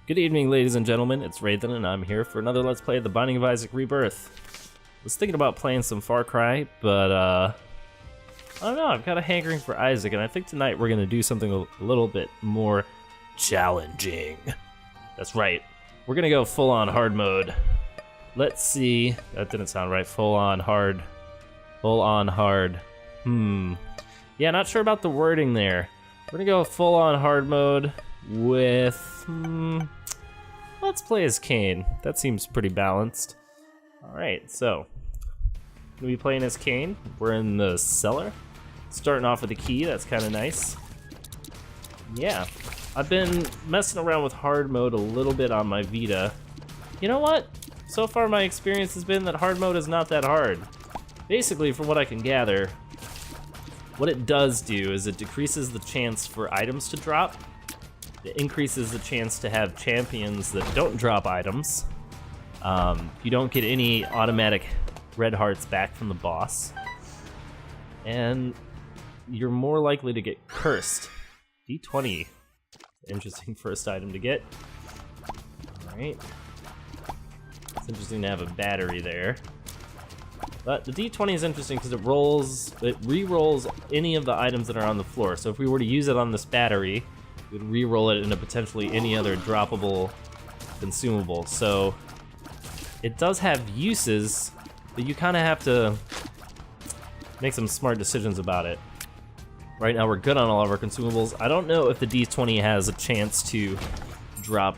Good evening, ladies and gentlemen, it's Raidhyn, and I'm here for another Let's Play of The Binding of Isaac Rebirth. I was thinking about playing some Far Cry, but I don't know, I've got a hankering for Isaac, and I think tonight we're gonna do something a little bit more challenging. That's right, we're gonna go full-on hard mode. Let's see, that didn't sound right, full-on hard. Full-on hard. Yeah, not sure about the wording there. We're gonna go full-on hard mode with, let's play as Cain. That seems pretty balanced. Alright, so, gonna be playing as Cain. We're in the cellar. Starting off with a key, that's kinda nice. Yeah, I've been messing around with hard mode a little bit on my Vita. You know what? So far my experience has been that hard mode is not that hard. Basically, from what I can gather, what it does do is it decreases the chance for items to drop. It increases the chance to have champions that don't drop items. You don't get any automatic red hearts back from the boss. And you're more likely to get cursed. D20, interesting first item to get. Alright. It's interesting to have a battery there. But the D20 is interesting because it re-rolls any of the items that are on the floor. So if we were to use it on this battery, we would re-roll it into potentially any other droppable consumable. So it does have uses, but you kind of have to make some smart decisions about it. Right now we're good on all of our consumables. I don't know if the D20 has a chance to drop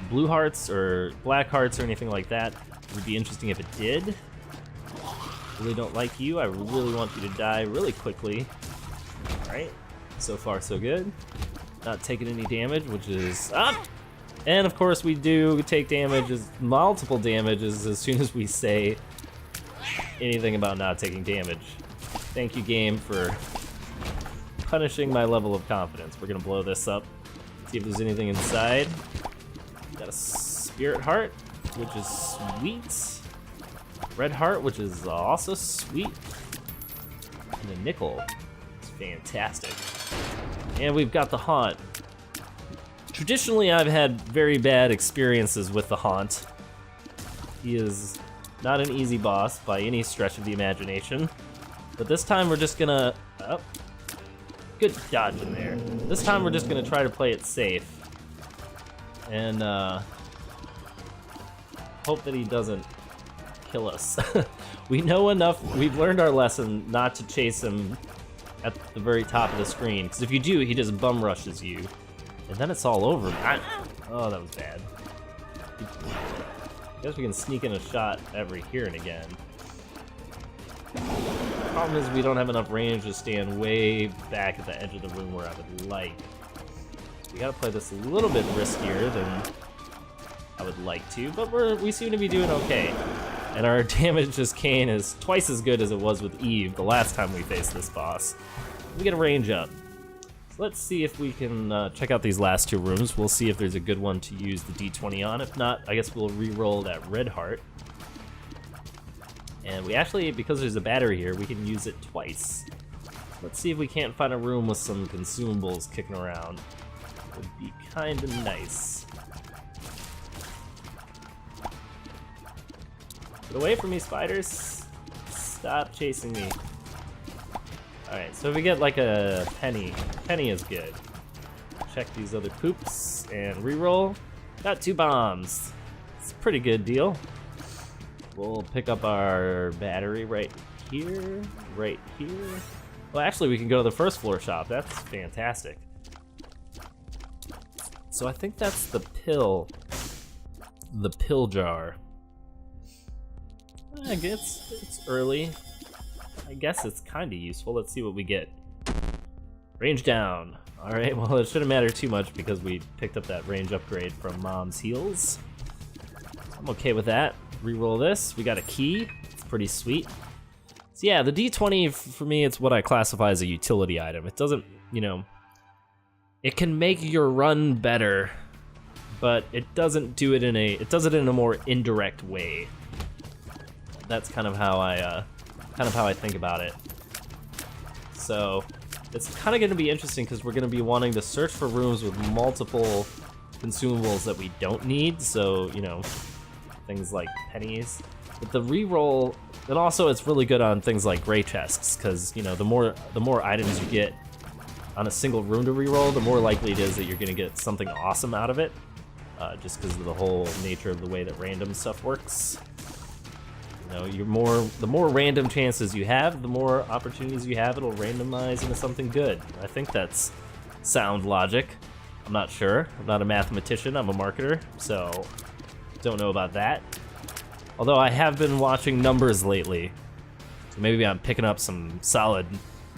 blue hearts or black hearts or anything like that. It would be interesting if it did. Really don't like you. I really want you to die really quickly. Alright, so far so good. Not taking any damage, which is up. And of course we do take damages, multiple damages, as soon as we say anything about not taking damage. Thank you, game, for punishing my level of confidence. We're gonna blow this up, see if there's anything inside. Got a spirit heart, which is sweet. Red heart, which is also sweet. And a nickel. It's fantastic. And we've got the Haunt. Traditionally, I've had very bad experiences with the Haunt. He is not an easy boss by any stretch of the imagination. But this time we're just gonna... Oh, good dodge in there. This time we're just gonna try to play it safe. And hope that he doesn't kill us. We know enough, we've learned our lesson not to chase him at the very top of the screen, because if you do, he just bum rushes you, and then it's all over. Oh, that was bad. I guess we can sneak in a shot every here and again. Problem is we don't have enough range to stand way back at the edge of the room where I would like. We gotta play this a little bit riskier than I would like to, but we seem to be doing okay. And our damage as Cain is twice as good as it was with Eve the last time we faced this boss. We get a range up. So let's see if we can check out these last two rooms. We'll see if there's a good one to use the D20 on. If not, I guess we'll re-roll that red heart. And we actually, because there's a battery here, we can use it twice. Let's see if we can't find a room with some consumables kicking around. Would be kinda nice. Get away from me, spiders! Stop chasing me. Alright, so if we get like a penny is good. Check these other poops and reroll. Got 2 bombs. It's a pretty good deal. We'll pick up our battery right here, right here. Well, actually, we can go to the first floor shop. That's fantastic. So I think that's the pill jar. I guess it's early. I guess it's kind of useful. Let's see what we get. Range down. All right, well, it shouldn't matter too much because we picked up that range upgrade from Mom's heals. I'm okay with that. Reroll this. We got a key. It's pretty sweet. So yeah, the D20 for me, it's what I classify as a utility item. It doesn't, you know, it can make your run better, but it doesn't do it it does it in a more indirect way. That's kind of how I think about it. So it's kind of going to be interesting because we're going to be wanting to search for rooms with multiple consumables that we don't need, so, you know, things like pennies. But the reroll, and also it's really good on things like gray chests, because, you know, the more items you get on a single room to reroll, the more likely it is that you're going to get something awesome out of it, just because of the whole nature of the way that random stuff works. You know, the more random chances you have, the more opportunities you have, it'll randomize into something good. I think that's sound logic. I'm not sure. I'm not a mathematician, I'm a marketer, so don't know about that. Although I have been watching numbers lately, so maybe I'm picking up some solid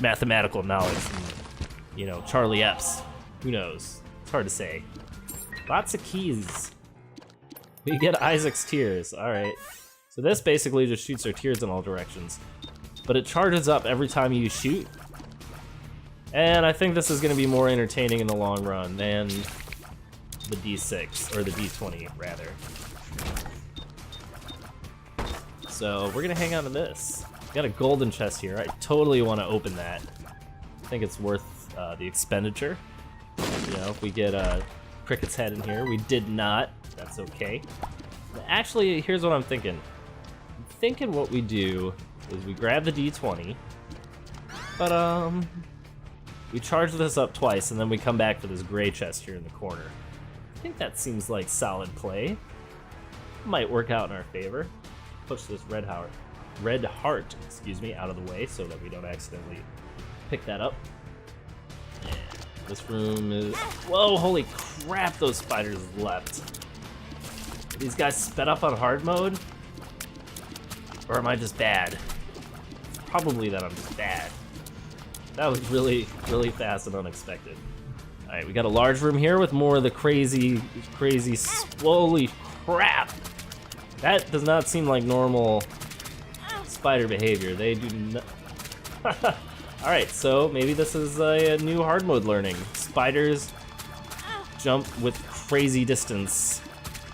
mathematical knowledge from, you know, Charlie Epps. Who knows? It's hard to say. Lots of keys. We get Isaac's tears. Alright. So this basically just shoots our tears in all directions. But it charges up every time you shoot. And I think this is going to be more entertaining in the long run than the D6, or the D20, rather. So we're going to hang on to this. Got a golden chest here. I totally want to open that. I think it's worth the expenditure. You know, if we get a Cricket's head in here. We did not. That's okay. Actually, here's what I'm thinking. I'm thinking what we do is we grab the D20, but we charge this up twice, and then we come back for this gray chest here in the corner. I think that seems like solid play. Might work out in our favor. Push this red heart, excuse me, out of the way so that we don't accidentally pick that up. And this room is... Whoa, holy crap, those spiders left. Are these guys sped up on hard mode? Or am I just bad? Probably that I'm just bad. That was really, really fast and unexpected. Alright, we got a large room here with more of the crazy... Holy crap! That does not seem like normal spider behavior. They do not... Alright, so maybe this is a new hard mode learning. Spiders jump with crazy distance.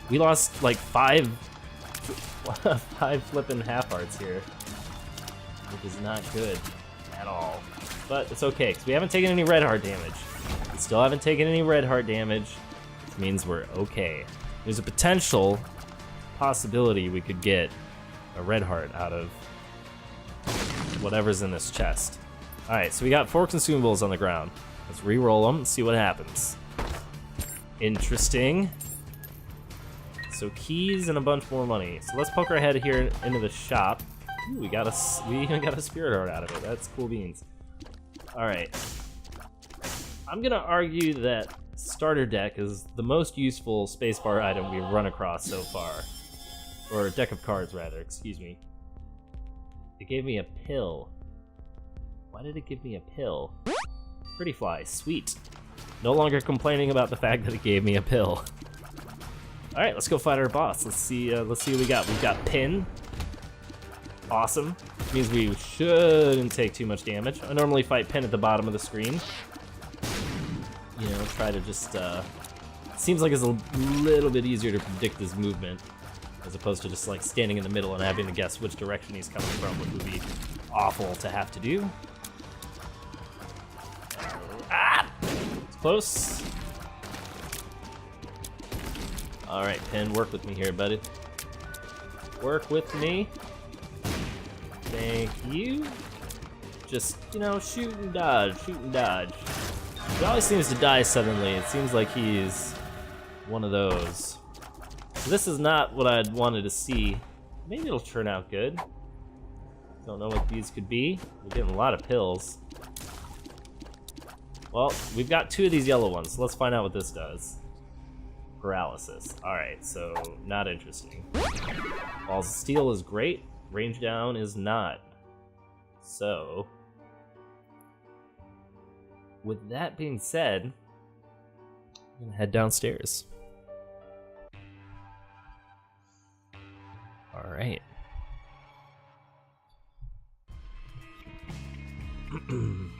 We lost like five flippin' half hearts here, which is not good at all. But it's okay, because we haven't taken any red heart damage. We still haven't taken any red heart damage, which means we're okay. There's a potential possibility we could get a red heart out of whatever's in this chest. Alright, so we got 4 consumables on the ground. Let's re-roll them and see what happens. Interesting. So keys and a bunch more money. So let's poke our head here into the shop. Ooh, we even got a spirit heart out of it. That's cool beans. Alright. I'm gonna argue that starter deck is the most useful spacebar item we've run across so far. Or deck of cards, rather, excuse me. It gave me a pill. Why did it give me a pill? Pretty fly, sweet. No longer complaining about the fact that it gave me a pill. Alright, let's go fight our boss. Let's see what we got. We've got pin. Awesome. Means we shouldn't take too much damage. I normally fight pin at the bottom of the screen. You know, try to just, seems like it's a little bit easier to predict his movement, as opposed to just like standing in the middle and having to guess which direction he's coming from, which would be awful to have to do. Ah! It's close. Alright, Pin, work with me here, buddy. Work with me. Thank you. Just, you know, shoot and dodge, shoot and dodge. He always seems to die suddenly. It seems like he's one of those. So this is not what I'd wanted to see. Maybe it'll turn out good. Don't know what these could be. We're getting a lot of pills. Well, we've got 2 of these yellow ones, so let's find out what this does. Paralysis. Alright, so not interesting. Balls of Steel is great. Range down is not. So, with that being said, I'm gonna head downstairs. Alright.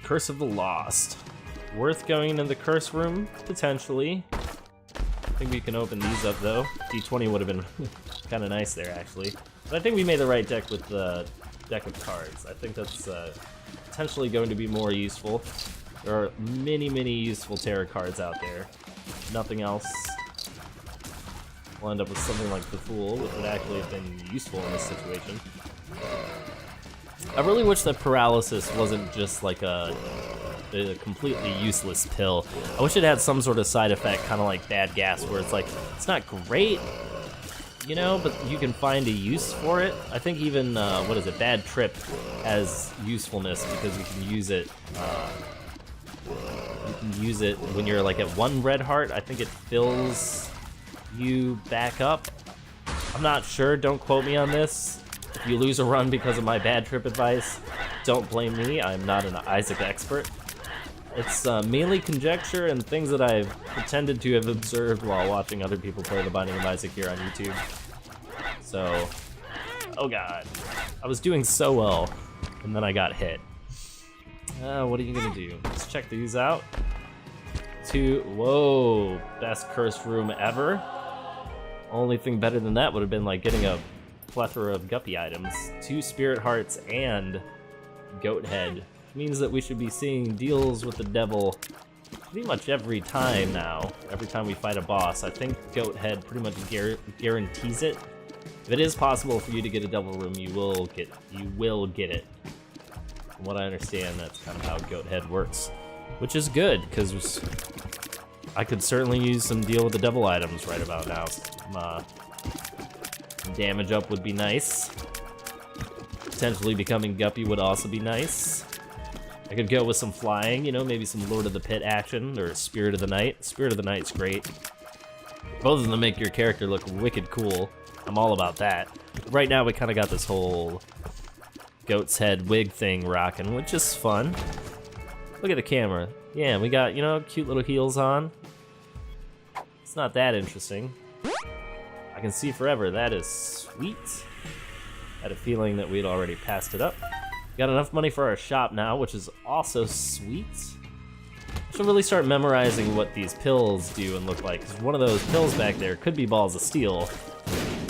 Curse of the Lost. Worth going into the curse room, potentially. I think we can open these up though. D20 would have been kind of nice there actually. But I think we made the right deck with the deck of cards. I think that's potentially going to be more useful. There are many, many useful tarot cards out there. Nothing else we'll end up with something like the Fool, which would actually have been useful in this situation. I really wish that paralysis wasn't just like a completely useless pill. I wish it had some sort of side effect, kind of like bad gas, where it's like, it's not great, you know, but you can find a use for it. I think even, what is it, bad trip has usefulness because you can use it, when you're like at 1 red heart. I think it fills you back up. I'm not sure, don't quote me on this. If you lose a run because of my bad trip advice, don't blame me, I'm not an Isaac expert. It's mainly conjecture and things that I've pretended to have observed while watching other people play The Binding of Isaac here on YouTube. So, oh god, I was doing so well, and then I got hit. What are you gonna do? Let's check these out. Whoa, best cursed room ever. Only thing better than that would have been like getting a plethora of guppy items. 2 spirit hearts and goat head. Means that we should be seeing deals with the devil pretty much every time now. Every time we fight a boss. I think goat head pretty much guarantees it. If it is possible for you to get a devil room, you will get it. From what I understand, that's kind of how goat head works. Which is good, because I could certainly use some deal with the devil items right about now. Damage up would be nice. Potentially becoming guppy would also be nice. I could go with some flying, you know, maybe some Lord of the Pit action, or Spirit of the Night. Spirit of the Night's great. Both of them make your character look wicked cool. I'm all about that. Right now we kind of got this whole goat's head wig thing rocking, which is fun. Look at the camera. Yeah, we got, you know, cute little heels on. It's not that interesting. I can see forever, that is sweet. Had a feeling that we'd already passed it up. Got enough money for our shop now, which is also sweet. I should really start memorizing what these pills do and look like, because one of those pills back there could be balls of steel.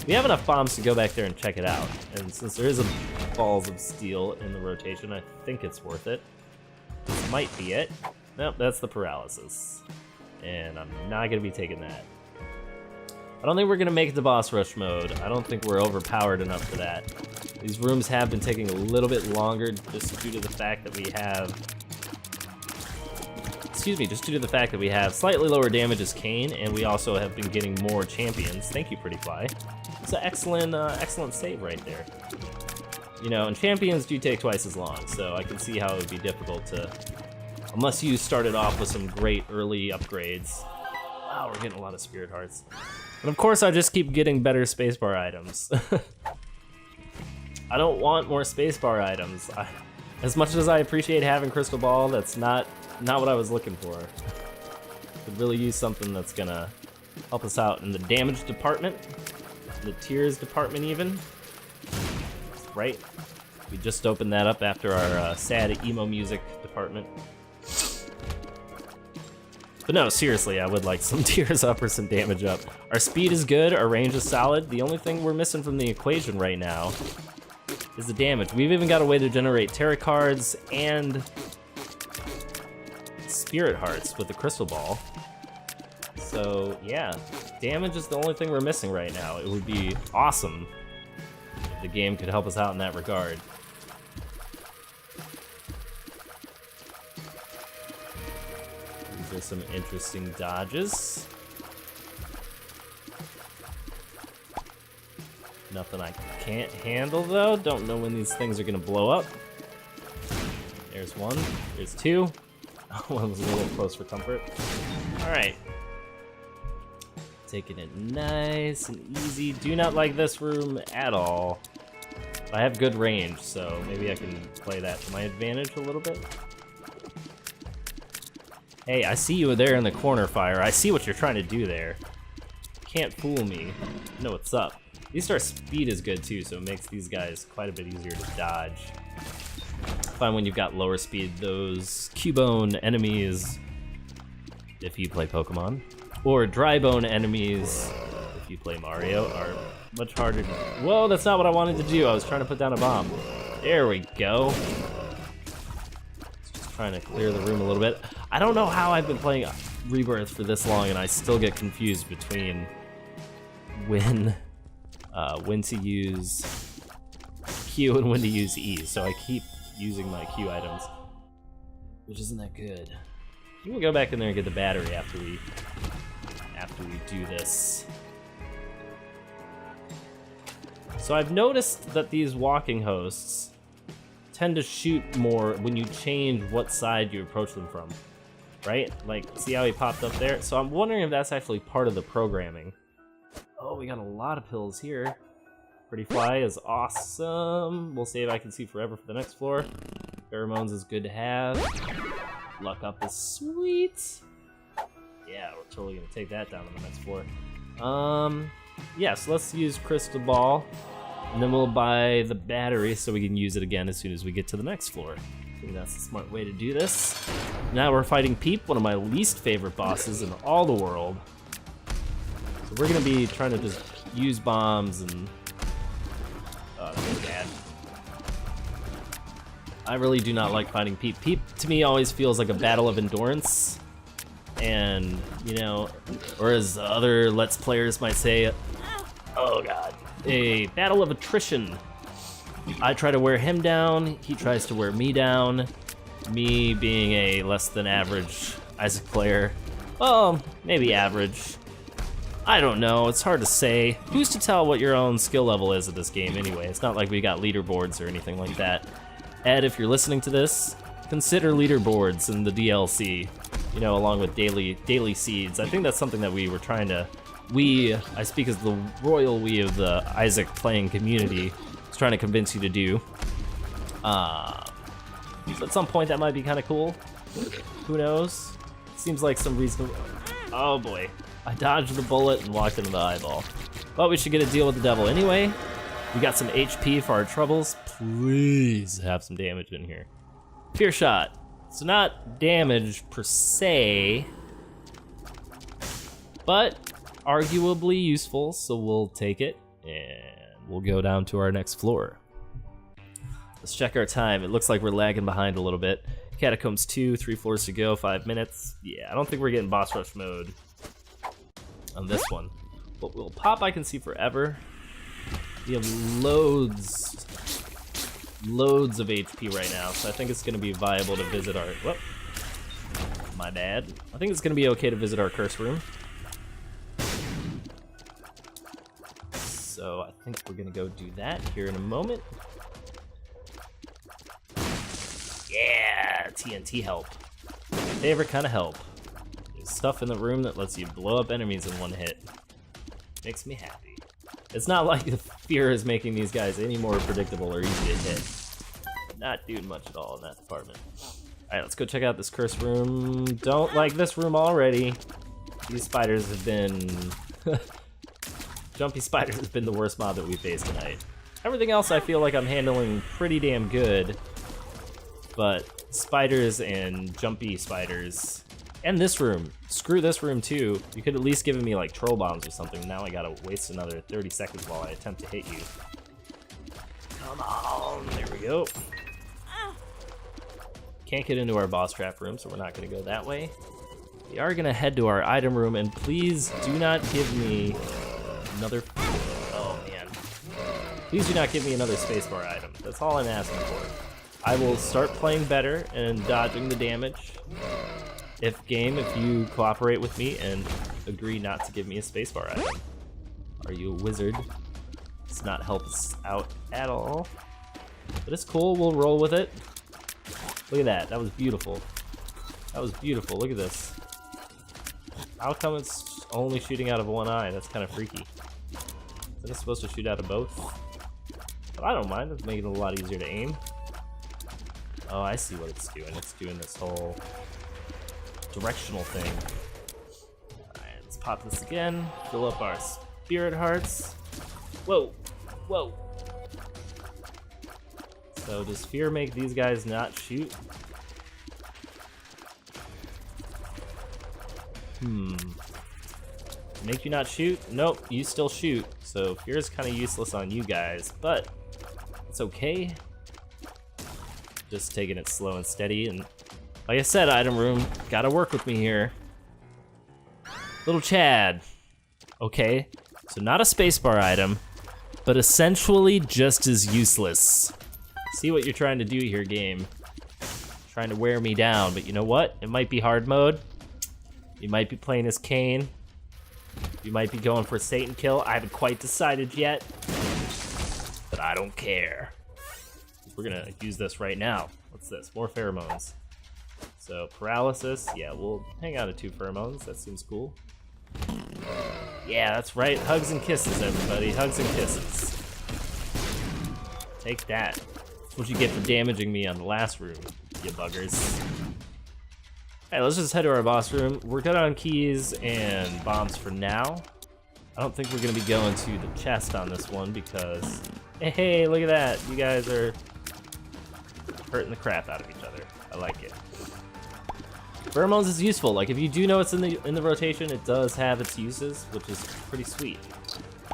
We have enough bombs to go back there and check it out, and since there is a balls of steel in the rotation, I think it's worth it. This might be it. Nope, that's the paralysis. And I'm not gonna be taking that. I don't think we're gonna make it to boss rush mode. I don't think we're overpowered enough for that. These rooms have been taking a little bit longer just due to the fact that we have... just due to the fact that we have slightly lower damage as Kane, and we also have been getting more champions. Thank you, Pretty Fly. It's an excellent, excellent save right there. You know, and champions do take twice as long, so I can see how it would be difficult to... Unless you started off with some great early upgrades. Wow, we're getting a lot of spirit hearts. And of course, I just keep getting better spacebar items. I don't want more spacebar items. As much as I appreciate having Crystal Ball, that's not what I was looking for. Could really use something that's gonna help us out in the damage department, the tears department even. Right? We just opened that up after our sad emo music department. But no, seriously, I would like some tears up or some damage up. Our speed is good, our range is solid. The only thing we're missing from the equation right now is the damage. We've even got a way to generate tarot cards and spirit hearts with the crystal ball. So yeah, damage is the only thing we're missing right now. It would be awesome if the game could help us out in that regard. These are some interesting dodges. Nothing I can't handle though. Don't know when these things are gonna blow up. There's one, there's two. One was a little close for comfort. All right. Taking it nice and easy. Do not like this room at all. I have good range, so maybe I can play that to my advantage a little bit. Hey, I see you there in the corner, Fire. I see what you're trying to do there. Can't fool me. I know what's up. At least our speed is good too, so it makes these guys quite a bit easier to dodge. Find when you've got lower speed, those Cubone enemies, if you play Pokemon, or Drybone enemies, if you play Mario, are much harder to... Whoa, that's not what I wanted to do. I was trying to put down a bomb. There we go. Just trying to clear the room a little bit. I don't know how I've been playing Rebirth for this long and I still get confused between when to use Q and when to use E, so I keep using my Q items, which isn't that good. We can go back in there and get the battery after we do this. So I've noticed that these walking hosts tend to shoot more when you change what side you approach them from, right? Like, see how he popped up there? So I'm wondering if that's actually part of the programming. Oh, we got a lot of pills here. Pretty Fly is awesome. We'll save I Can See Forever for the next floor. Pheromones is good to have. Luck Up is sweet. Yeah, we're totally gonna take that down on the next floor. Yeah, so let's use Crystal Ball, and then we'll buy the battery so we can use it again as soon as we get to the next floor. I think that's the smart way to do this. Now we're fighting Peep, one of my least favorite bosses in all the world. So we're gonna be trying to just use bombs and... oh, that's bad. I really do not like fighting Peep. Peep, to me, always feels like a battle of endurance. And, you know, or as other Let's Players might say, oh god, a battle of attrition. I try to wear him down, he tries to wear me down. Me being a less than average Isaac player. Well, maybe average. I don't know, it's hard to say. Who's to tell what your own skill level is at this game anyway? It's not like we got leaderboards or anything like that. Ed, if you're listening to this, consider leaderboards in the DLC. You know, along with daily seeds. I think that's something that we were trying to... I speak as the royal we of the Isaac playing community, was trying to convince you to do. So at some point that might be kind of cool. Who knows? Seems like some reasonable... oh boy. I dodged the bullet and walked into the eyeball. But we should get a deal with the devil anyway. We got some HP for our troubles. Please have some damage in here. Fear Shot. So not damage per se, but arguably useful, so we'll take it, and we'll go down to our next floor. Let's check our time. It looks like we're lagging behind a little bit. Catacombs 2, 3 floors to go, 5 minutes. Yeah, I don't think we're getting boss rush mode on this one. But we'll pop I Can See Forever. We have loads of HP right now, so I think it's gonna be viable to visit our... whoop. My bad. I think it's gonna be okay to visit our curse room. So I think we're gonna go do that here in a moment. Yeah, TNT help. My favorite kind of help. There's stuff in the room that lets you blow up enemies in one hit. Makes me happy. It's not like the fear is making these guys any more predictable or easy to hit. Not doing much at all in that department. Alright, let's go check out this curse room. Don't like this room already. These spiders have been... Jumpy spiders has been the worst mob that we faced tonight. Everything else I feel like I'm handling pretty damn good. But spiders and jumpy spiders... and this room. Screw this room too. You could at least give me like troll bombs or something. Now I gotta waste another 30 seconds while I attempt to hit you. Come on, there we go. Can't get into our boss trap room, so we're not gonna go that way. We are gonna head to our item room, and please do not give me another... oh man. Please do not give me another spacebar item. That's all I'm asking for. I will start playing better and dodging the damage. If you cooperate with me and agree not to give me a spacebar item. Are you a wizard? Does not help us out at all. But it's cool, we'll roll with it. Look at that, that was beautiful. That was beautiful, look at this. How come it's only shooting out of one eye? That's kind of freaky. Isn't it supposed to shoot out of both? But I don't mind, it's making it a lot easier to aim. Oh, I see what it's doing. It's doing this whole directional thing. Alright, let's pop this again. Fill up our spirit hearts. Whoa, whoa. So does fear make these guys not shoot? Make you not shoot? Nope, you still shoot. So fear is kind of useless on you guys, but it's okay. Just taking it slow and steady, and like I said, item room, gotta work with me here. Little Chad. Okay, So not a spacebar item, but essentially just as useless. See what you're trying to do here, game. Trying to wear me down, but you know what? It might be hard mode. You might be playing as Cain. You might be going for a Satan kill. I haven't quite decided yet, but I don't care. We're gonna use this right now. What's this? More pheromones. So paralysis, yeah, we'll hang on to 2 pheromones. That seems cool. Yeah, that's right. Hugs and kisses, everybody. Hugs and kisses. Take that. That's what you get for damaging me on the last room, you buggers. Alright, let's just head to our boss room. We're good on keys and bombs for now. I don't think we're gonna be going to the chest on this one because, hey, look at that. You guys are hurting the crap out of each other. I like it. Pheromones is useful. Like, if you do know it's in the rotation, it does have its uses, which is pretty sweet.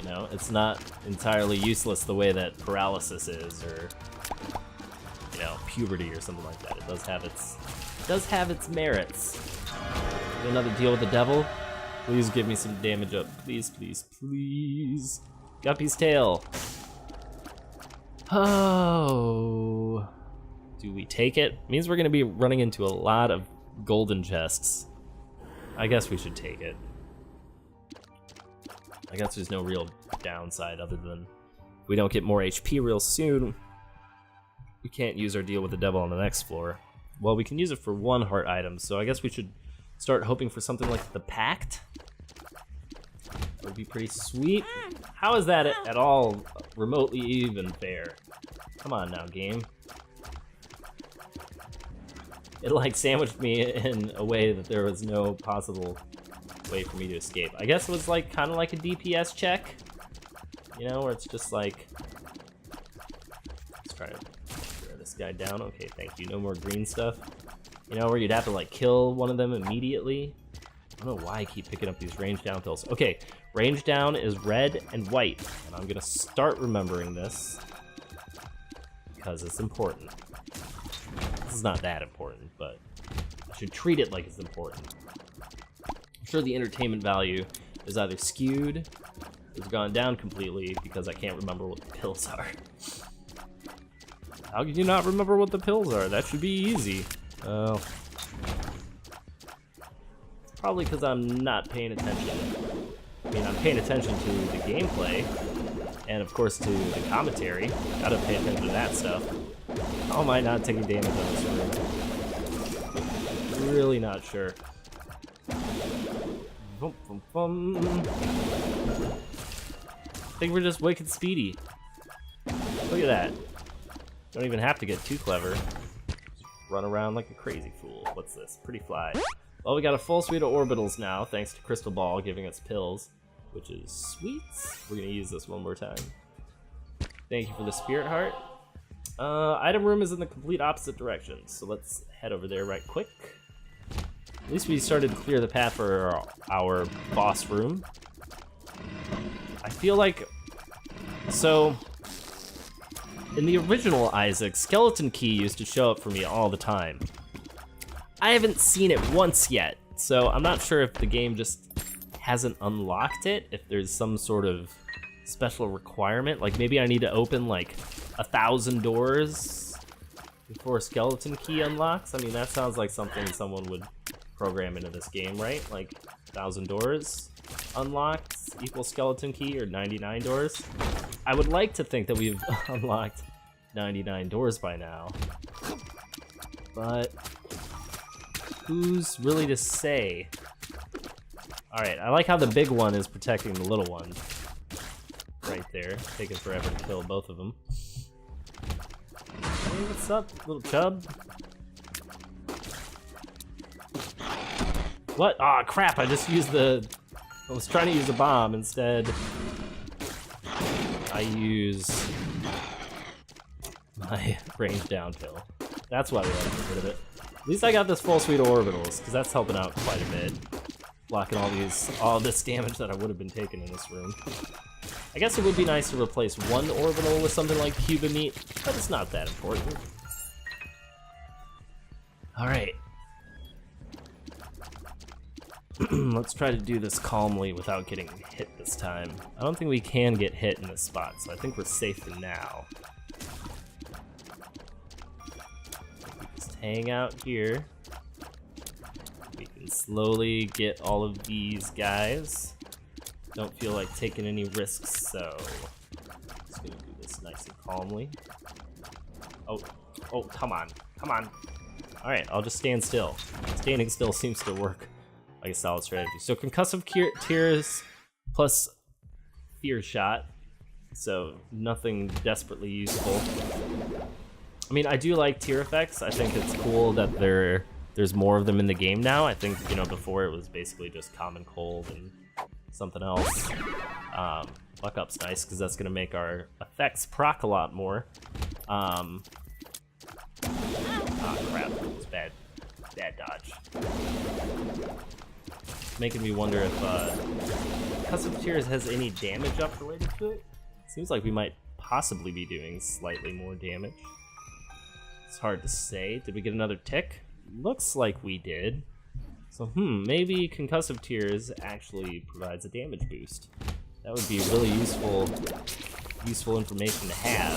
You know, it's not entirely useless the way that paralysis is, or you know, puberty or something like that. It does have its merits. Another deal with the devil. Please give me some damage up. Please, please, please. Guppy's tail. Oh. Do we take it? Means we're gonna be running into a lot of golden chests. I guess we should take it. I guess there's no real downside other than we don't get more HP real soon. We can't use our deal with the devil on the next floor. Well, we can use it for 1 heart item, so I guess we should start hoping for something like the Pact. That would be pretty sweet. How is that at all remotely even fair? Come on now, game. It like sandwiched me in a way that there was no possible way for me to escape. I guess it was like kind of like a DPS check, you know, where it's just like, let's try to wear this guy down. Okay, thank you. No more green stuff. You know, where you'd have to like kill one of them immediately. I don't know why I keep picking up these range down pills. Okay, range down is red and white, and I'm gonna start remembering this because it's important. This is not that important, but I should treat it like it's important. I'm sure the entertainment value is either skewed or has gone down completely because I can't remember what the pills are. How can you not remember what the pills are? That should be easy. Oh. Probably because I'm not paying attention. I mean, I'm paying attention to the gameplay and, of course, to the commentary. Gotta pay attention to that stuff. How am I not taking damage on this room? Really not sure. I think we're just wicked speedy. Look at that. Don't even have to get too clever. Just run around like a crazy fool. What's this? Pretty fly. Well, we got a full suite of orbitals now, thanks to Crystal Ball giving us pills, which is sweet. We're gonna use this one more time. Thank you for the Spirit Heart. Item room is in the complete opposite direction, so let's head over there right quick. At least we started to clear the path for our boss room. I feel like... So, in the original Isaac, Skeleton Key used to show up for me all the time. I haven't seen it once yet, so I'm not sure if the game just hasn't unlocked it, if there's some sort of special requirement. Like, maybe I need to open, like, 1,000 doors before Skeleton Key unlocks. I mean, that sounds like something someone would program into this game, right? Like, 1,000 doors unlocked equals Skeleton Key, or 99 doors. I would like to think that we've unlocked 99 doors by now, but who's really to say? Alright, I like how the big one is protecting the little one. Right there. Taking forever to kill both of them. Hey, what's up, little chub? What? Aw, crap, I just used the... I was trying to use a bomb. Instead, I use my range down pill. That's why we had to get rid of it. At least I got this full suite of orbitals, because that's helping out quite a bit. Blocking all this damage that I would have been taking in this room. I guess it would be nice to replace one orbital with something like Cuba Meat, but it's not that important. Alright. Let's try to do this calmly without getting hit this time. I don't think we can get hit in this spot, so I think we're safe for now. Just hang out here. We can slowly get all of these guys. Don't feel like taking any risks, so just gonna do this nice and calmly. Oh, come on, come on. All right, I'll just stand still. Standing still seems to work like a solid strategy. So concussive tears plus fear shot. So nothing desperately useful. I mean, I do like tear effects. I think it's cool that there's more of them in the game now. I think, you know, before it was basically just common cold and something else. Buck up's nice because that's gonna make our effects proc a lot more. Ah, crap, it was bad dodge. Making me wonder if concussive tears has any damage up related to it. Seems like we might possibly be doing slightly more damage. It's hard to say. Did we get another tick? Looks like we did. So, maybe concussive tears actually provides a damage boost. That would be really useful information to have.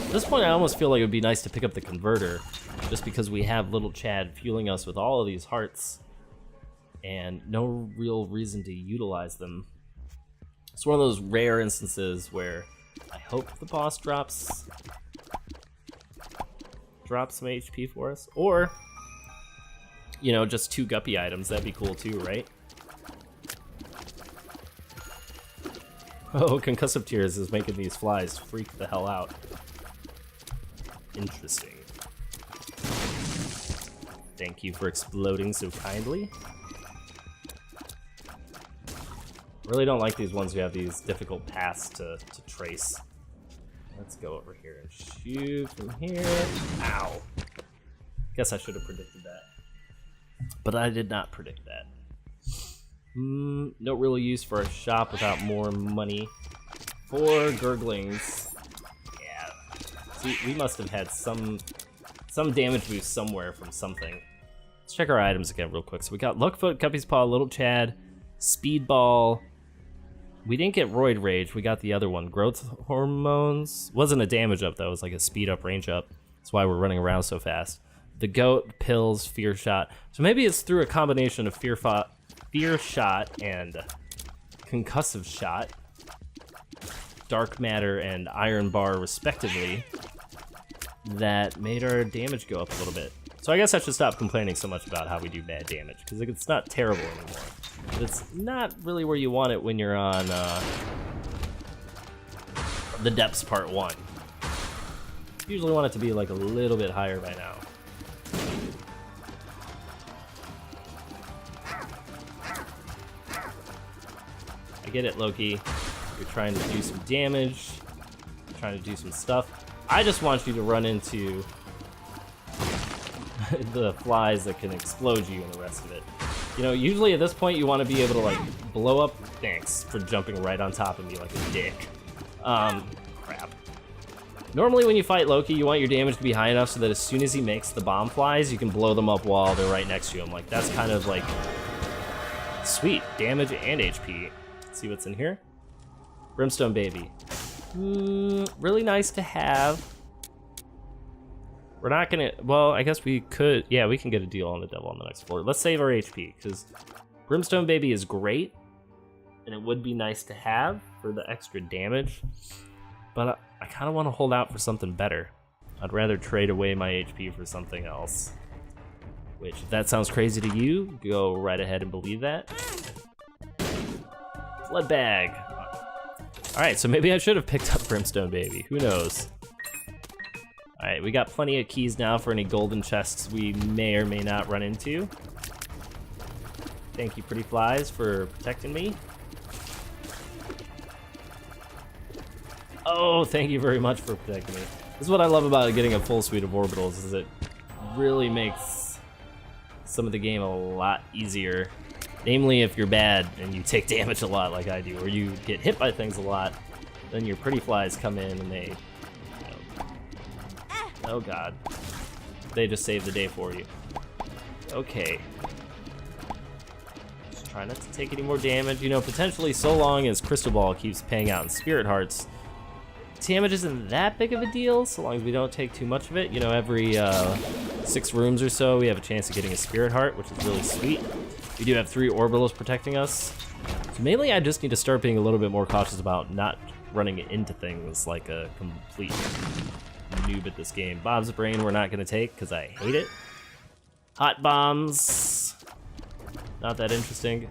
At this point, I almost feel like it would be nice to pick up the converter, just because we have little Chad fueling us with all of these hearts, and no real reason to utilize them. It's one of those rare instances where I hope the boss drops some HP for us, or, you know, just 2 guppy items. That'd be cool too, right? Oh, concussive tears is making these flies freak the hell out. Interesting. Thank you for exploding so kindly. Really don't like these ones who have these difficult paths to trace. Let's go over here and shoot from here. Ow. Guess I should have predicted that. But I did not predict that. No real use for a shop without more money. 4 gurglings. Yeah. See, we must have had some damage boost somewhere from something. Let's check our items again real quick. So we got Luckfoot, Guppy's Paw, Little Chad, Speedball. We didn't get Roid Rage, we got the other one. Growth Hormones. Wasn't a damage up though, it was like a speed up, range up. That's why we're running around so fast. The Goat, Pills, Fear Shot. So maybe it's through a combination of Fear Shot and Concussive Shot, Dark Matter and Iron Bar respectively, that made our damage go up a little bit. So I guess I should stop complaining so much about how we do bad damage, because it's not terrible anymore. But it's not really where you want it when you're on the Depths Part 1. Usually want it to be like a little bit higher by now. I get it, Loki. You're trying to do some damage, trying to do some stuff. I just want you to run into the flies that can explode you and the rest of it. You know, usually at this point you want to be able to like blow up. Thanks for jumping right on top of me like a dick. Crap. Normally when you fight Loki, you want your damage to be high enough so that as soon as he makes the bomb flies, you can blow them up while they're right next to him. Like, that's kind of like sweet damage and HP. Let's see what's in here. Brimstone Baby. Really nice to have. We're not gonna, well, I guess we could, yeah, we can get a deal on the devil on the next floor. Let's save our HP, because Brimstone Baby is great, and it would be nice to have for the extra damage, but I kind of want to hold out for something better. I'd rather trade away my HP for something else. Which, if that sounds crazy to you, go right ahead and believe that. Blood Bag. Alright, so maybe I should have picked up Brimstone Baby, who knows. Alright, we got plenty of keys now for any golden chests we may or may not run into. Thank you, pretty flies, for protecting me. Oh, thank you very much for protecting me. This is what I love about getting a full suite of orbitals, is it really makes some of the game a lot easier. Namely, if you're bad and you take damage a lot like I do, or you get hit by things a lot, then your pretty flies come in and they, you know, oh god, they just save the day for you. Okay. Just try not to take any more damage. You know, potentially so long as Crystal Ball keeps paying out in Spirit Hearts, damage isn't that big of a deal, so long as we don't take too much of it. You know, every 6 rooms or so, we have a chance of getting a Spirit Heart, which is really sweet. We do have 3 orbitals protecting us. So mainly I just need to start being a little bit more cautious about not running into things like a complete noob at this game. Bob's Brain we're not gonna take, because I hate it. Hot Bombs, not that interesting.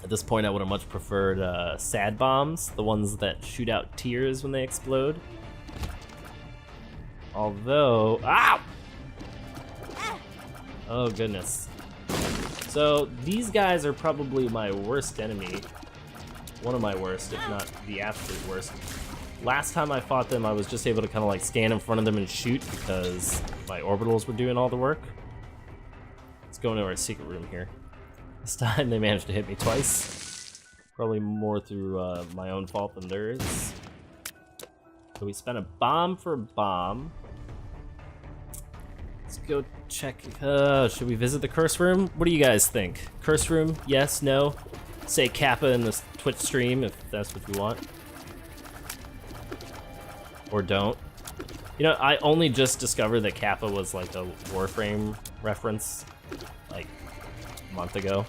At this point, I would have much preferred Sad Bombs, the ones that shoot out tears when they explode. Although, ow! Oh goodness. So these guys are probably my worst enemy. One of my worst, if not the absolute worst. Last time I fought them, I was just able to kind of like stand in front of them and shoot because my orbitals were doing all the work. Let's go into our secret room here. This time they managed to hit me twice. Probably more through my own fault than theirs. So we spent a bomb for a bomb. Let's go check. Should we visit the curse room? What do you guys think? Curse room? Yes? No? Say Kappa in the Twitch stream if that's what you want. Or don't. You know, I only just discovered that Kappa was like a Warframe reference like a month ago.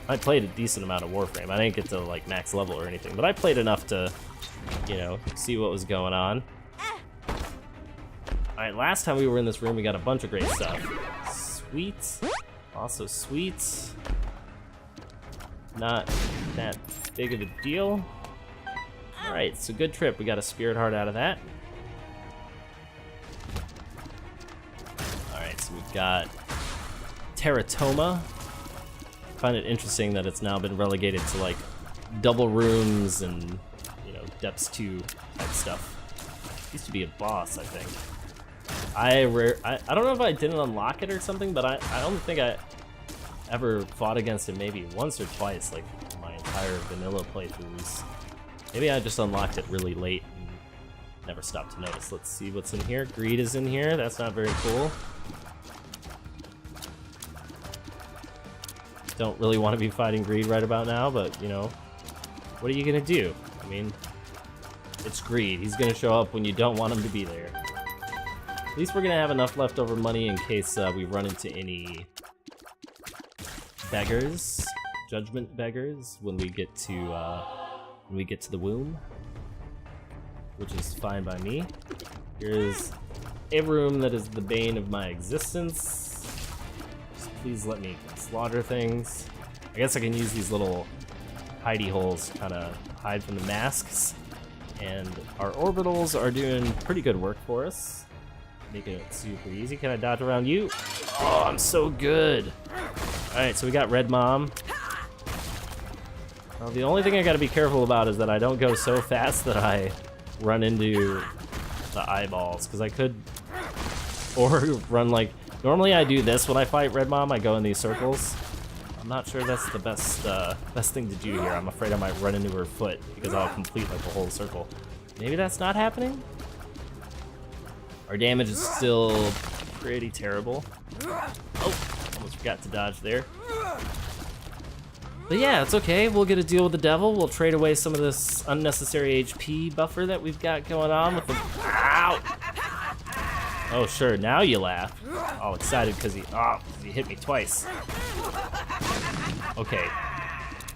I played a decent amount of Warframe. I didn't get to like max level or anything, but I played enough to, you know, see what was going on. Alright, last time we were in this room, we got a bunch of great stuff. Sweet. Also sweet. Not that big of a deal. Alright, so good trip. We got a Spirit Heart out of that. Alright, so we've got Teratoma. I find it interesting that it's now been relegated to like double rooms and, you know, depths 2 type stuff. Used to be a boss, I think. I don't know if I didn't unlock it or something, but I don't think I ever fought against it maybe once or twice, like my entire vanilla playthroughs. Maybe I just unlocked it really late and never stopped to notice. Let's see what's in here. Greed is in here. That's not very cool. Don't really want to be fighting Greed right about now, but, you know, what are you gonna do? I mean, it's Greed. He's gonna show up when you don't want him to be there. At least we're gonna have enough leftover money in case we run into any beggars, judgment beggars, when we get to the womb, which is fine by me. Here's a room that is the bane of my existence. Just please let me slaughter things. I guess I can use these little hidey holes to kind of hide from the masks. And our orbitals are doing pretty good work for us. Making it super easy. Can I dodge around you? Oh, I'm so good. Alright, so we got Red Mom. Well, the only thing I gotta be careful about is that I don't go so fast that I run into the eyeballs, because I could, or run like, normally I do this when I fight Red Mom, I go in these circles. I'm not sure that's the best thing to do here. I'm afraid I might run into her foot, because I'll complete like the whole circle. Maybe that's not happening? Our damage is still pretty terrible. Oh, almost forgot to dodge there. But yeah, it's okay. We'll get a deal with the devil. We'll trade away some of this unnecessary HP buffer that we've got going on with the... Ow! Oh, sure. Now you laugh. All excited because he hit me twice. Okay.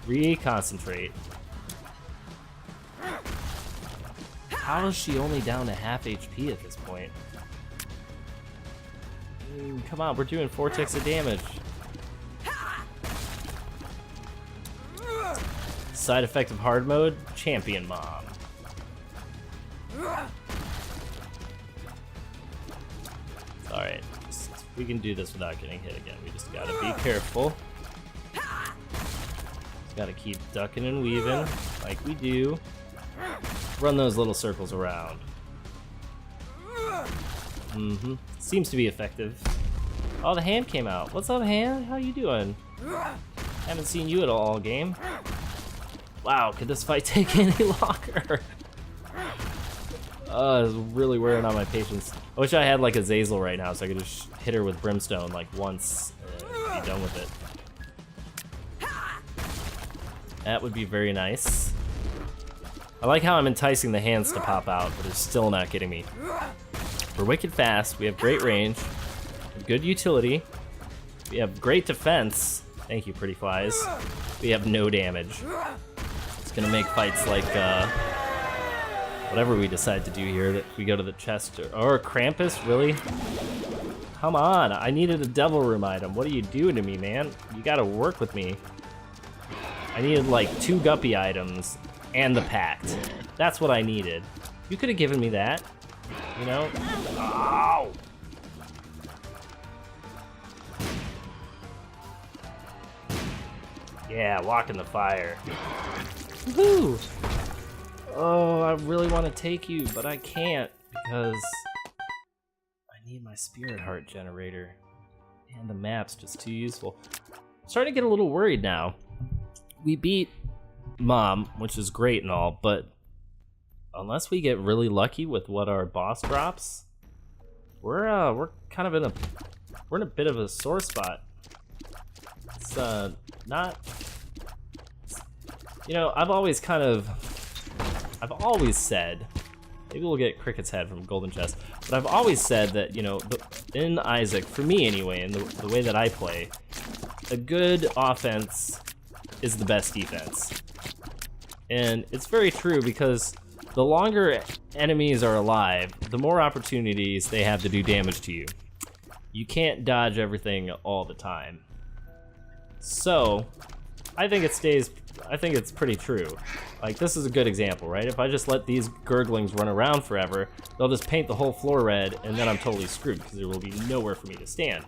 Reconcentrate. How is she only down to half HP at this point? Come on, we're doing 4 ticks of damage. Side effect of hard mode, champion mom. Alright, we can do this without getting hit again. We just gotta be careful. Gotta keep ducking and weaving like we do. Run those little circles around. Seems to be effective. Oh, the hand came out. What's up, hand? How you doing? Haven't seen you at all game. Wow, could this fight take any longer? It's really wearing on my patience. I wish I had like a Zazel right now so I could just hit her with Brimstone like once and be done with it. That would be very nice. I like how I'm enticing the hands to pop out, but it's still not getting me. We're wicked fast, we have great range, good utility, we have great defense. Thank you, pretty flies. We have no damage. It's gonna make fights like whatever we decide to do here, that we go to the chest or Krampus, really? Come on, I needed a Devil Room item. What are you doing to me, man? You gotta work with me. I needed like 2 Guppy items and the Pact. That's what I needed. You could have given me that, you know? Ow! Yeah, walk in the fire. Woohoo! Oh, I really want to take you, but I can't because I need my Spirit Heart generator. And the map's just too useful. I'm starting to get a little worried now. We beat Mom, which is great and all, but unless we get really lucky with what our boss drops, we're kind of in a bit of a sore spot. It's not, you know, I've always said, maybe we'll get Cricket's head from Golden Chest, but I've always said that, you know, in Isaac, for me anyway, in the way that I play, a good offense is the best defense. And it's very true because the longer enemies are alive, the more opportunities they have to do damage to you. You can't dodge everything all the time. So, I think it's pretty true. Like, this is a good example, right? If I just let these gurglings run around forever, they'll just paint the whole floor red, and then I'm totally screwed because there will be nowhere for me to stand.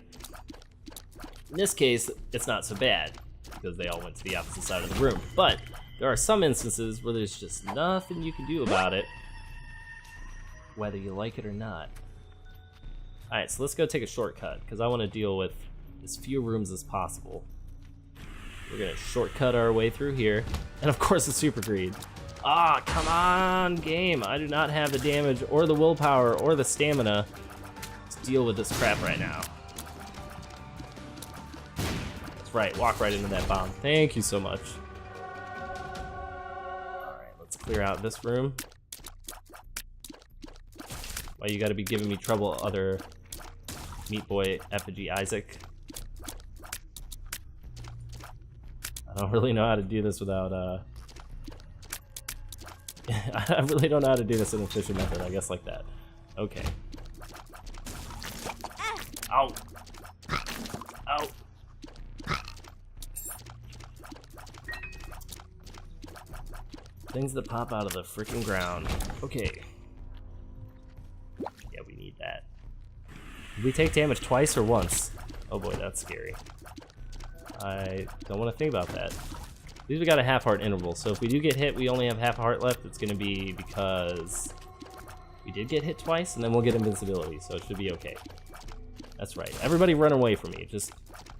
In this case, it's not so bad because they all went to the opposite side of the room. But there are some instances where there's just nothing you can do about it, whether you like it or not. Alright, so let's go take a shortcut because I want to deal with as few rooms as possible. We're gonna shortcut our way through here. And of course the Super Greed. Ah, come on, game. I do not have the damage or the willpower or the stamina to deal with this crap right now. That's right, walk right into that bomb. Thank you so much. Alright, let's clear out this room. Why you gotta be giving me trouble, other Meat Boy effigy Isaac? I don't really know how to do this without, I really don't know how to do this in an efficient method, I guess like that. Okay. Ow! Ow! Things that pop out of the freaking ground. Okay. Yeah, we need that. Did we take damage twice or once? Oh boy, that's scary. I don't want to think about that. At least we got a half heart interval, so if we do get hit, we only have half a heart left. It's going to be because we did get hit twice, and then we'll get invincibility, so it should be okay. That's right. Everybody run away from me. Just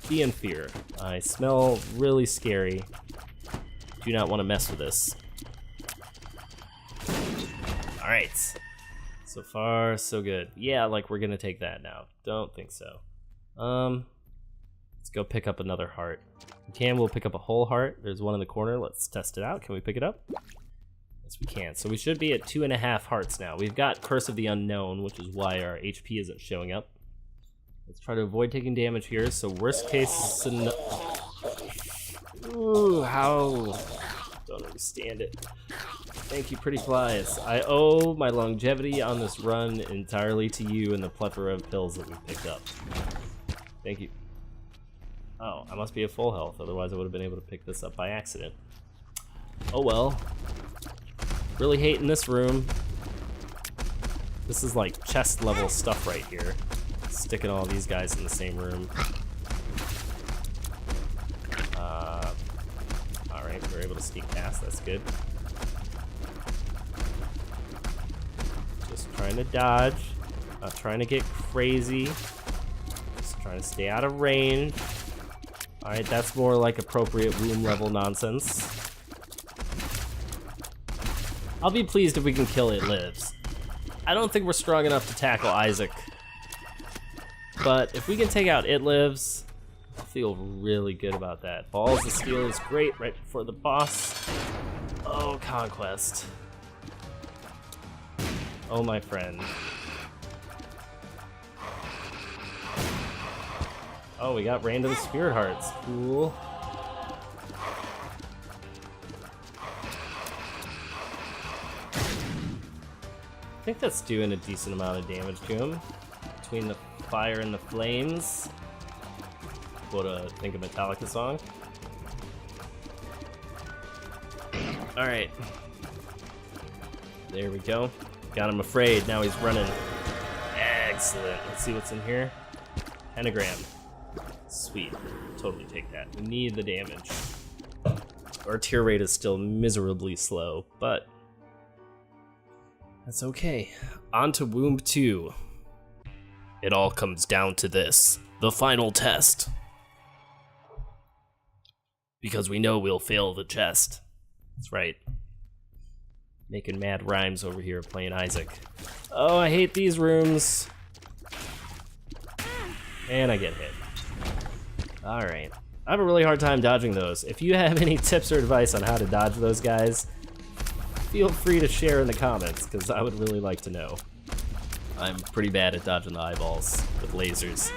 be in fear. I smell really scary. Do not want to mess with this. Alright. So far, so good. Yeah, like we're going to take that now. Don't think so. Let's go pick up another heart. We can, we'll pick up a whole heart. There's one in the corner. Let's test it out. Can we pick it up? Yes, we can. So we should be at 2.5 hearts now. We've got Curse of the Unknown, which is why our HP isn't showing up. Let's try to avoid taking damage here. So worst case, ooh, how? Don't understand it. Thank you, pretty flies. I owe my longevity on this run entirely to you and the plethora of pills that we picked up. Thank you. Oh, I must be at full health, otherwise I would have been able to pick this up by accident. Oh well. Really hating this room. This is like chest level stuff right here. Sticking all these guys in the same room. Alright, we're able to sneak past, that's good. Just trying to dodge. Not trying to get crazy. Just trying to stay out of range. Alright, that's more like appropriate womb level nonsense. I'll be pleased if we can kill It Lives. I don't think we're strong enough to tackle Isaac. But if we can take out It Lives, I feel really good about that. Balls of Steel is great right before the boss. Oh, Conquest. Oh, my friend. Oh, we got Random Spirit Hearts. Cool. I think that's doing a decent amount of damage to him. Between the fire and the flames. Quote a Think of Metallica song. Alright. There we go. Got him afraid, now he's running. Excellent. Let's see what's in here. Pentagram. Sweet. Totally take that. We need the damage. Our tear rate is still miserably slow, but that's okay. On to Womb 2. It all comes down to this. The final test. Because we know we'll fail the test. That's right. Making mad rhymes over here playing Isaac. Oh, I hate these rooms. And I get hit. Alright. I have a really hard time dodging those. If you have any tips or advice on how to dodge those guys, feel free to share in the comments, because I would really like to know. I'm pretty bad at dodging the eyeballs with lasers.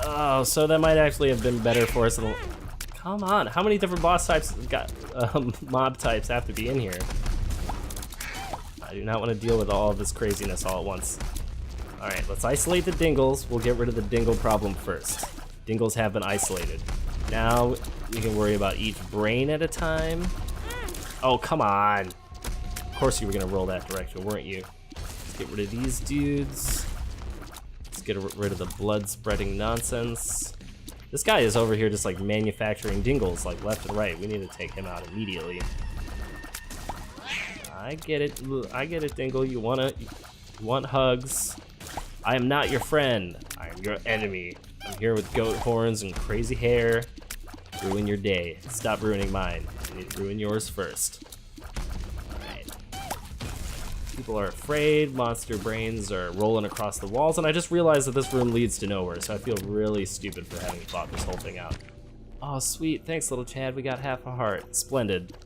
Oh, so that might actually have been better for us. Come on, how many different boss types got mob types have to be in here? I do not want to deal with all of this craziness all at once. Alright, let's isolate the dingles. We'll get rid of the dingle problem first. Dingles have been isolated. Now we can worry about each brain at a time. Oh, come on. Of course you were gonna roll that direction, weren't you? Let's get rid of these dudes. Let's get rid of the blood spreading nonsense. This guy is over here just like manufacturing dingles like left and right. We need to take him out immediately. I get it, Dingle. You want hugs. I am not your friend. I am your enemy. I'm here with goat horns and crazy hair. Ruin your day. Stop ruining mine. I need to ruin yours first. Alright. People are afraid. Monster brains are rolling across the walls. And I just realized that this room leads to nowhere. So I feel really stupid for having thought this whole thing out. Oh, sweet. Thanks, little Chad. We got half a heart. Splendid.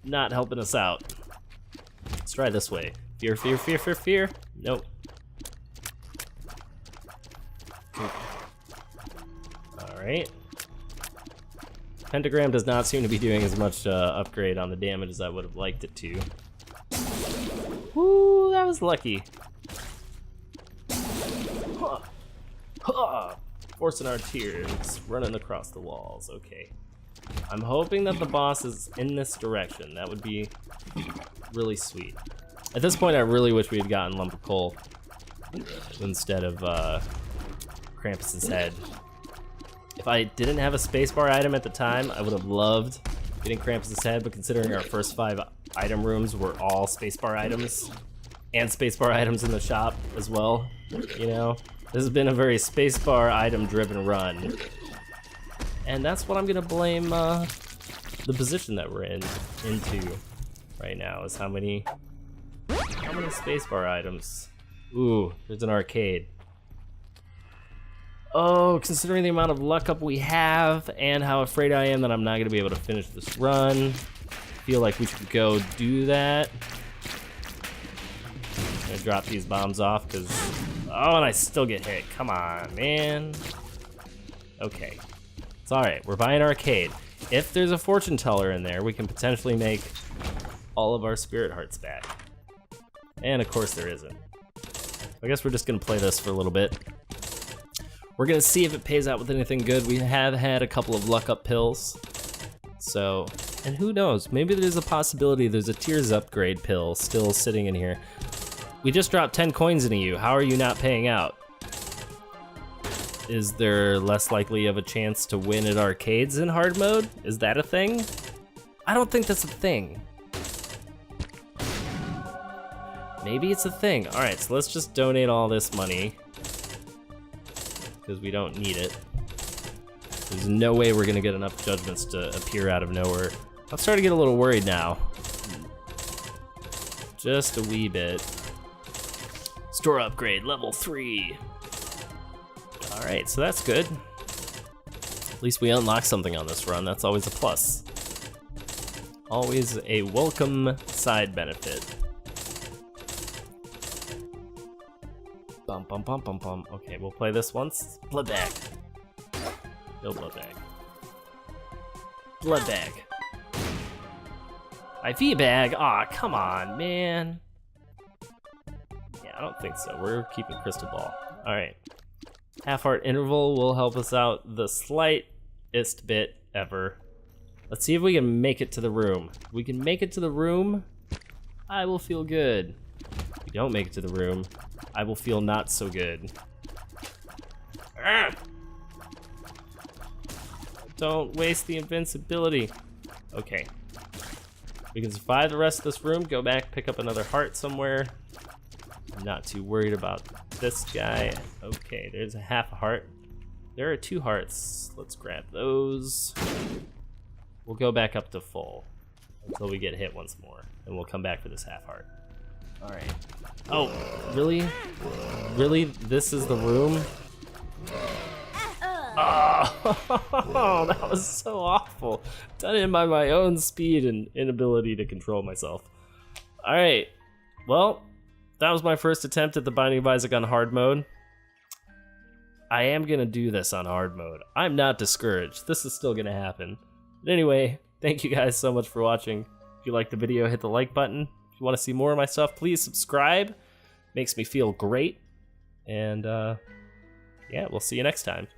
Not helping us out. Let's try this way. Fear, fear, fear, fear, fear. Nope. Alright. Pentagram does not seem to be doing as much upgrade on the damage as I would have liked it to. Woo, that was lucky. Huh. Huh. Forcing our tears, running across the walls, okay. I'm hoping that the boss is in this direction. That would be really sweet. At this point, I really wish we had gotten Lump of Coal instead of Krampus's head. If I didn't have a spacebar item at the time, I would have loved getting Krampus's head, but considering our first 5 item rooms were all spacebar items, and spacebar items in the shop as well, you know? This has been a very spacebar item-driven run. And that's what I'm gonna blame the position that we're into right now, is how many spacebar items. Ooh, there's an arcade. Oh, considering the amount of luck up we have and how afraid I am that I'm not gonna be able to finish this run, I feel like we should go do that. I'm gonna drop these bombs off because, oh, and I still get hit. Come on, man. Okay. It's alright, we're buying an arcade. If there's a fortune teller in there, we can potentially make all of our spirit hearts back. And of course there isn't. I guess we're just gonna play this for a little bit. We're gonna see if it pays out with anything good. We have had a couple of luck up pills. So, and who knows, maybe there's a possibility there's a tears upgrade pill still sitting in here. We just dropped 10 coins into you, how are you not paying out? Is there less likely of a chance to win at arcades in hard mode? Is that a thing? I don't think that's a thing. Maybe it's a thing. All right, so let's just donate all this money because we don't need it. There's no way we're gonna get enough judgments to appear out of nowhere. I'm starting to get a little worried now. Just a wee bit. Store upgrade, level 3. Alright, so that's good. At least we unlocked something on this run, that's always a plus. Always a welcome side benefit. Bum bum bum bum bum. Okay, we'll play this once. Blood bag. No blood bag. Blood bag. IV bag? Aw, come on, man. Yeah, I don't think so. We're keeping crystal ball. Alright. Half heart interval will help us out the slightest bit ever. Let's see if we can make it to the room. If we can make it to the room, I will feel good. If we don't make it to the room, I will feel not so good. Don't waste the invincibility. Okay. We can survive the rest of this room, go back, pick up another heart somewhere. I'm not too worried about this guy. Okay, there's a half a heart. There are 2 hearts. Let's grab those. We'll go back up to full until we get hit once more, and we'll come back for this half heart. All right. Oh, really? Really? This is the room? Oh, that was so awful. Done it by my own speed and inability to control myself. All right. Well, that was my first attempt at the Binding of Isaac on hard mode. I am gonna do this on hard mode. I'm not discouraged. This is still gonna happen. But anyway, thank you guys so much for watching. If you liked the video, hit the like button. If you want to see more of my stuff, please subscribe. Makes me feel great. And yeah, we'll see you next time.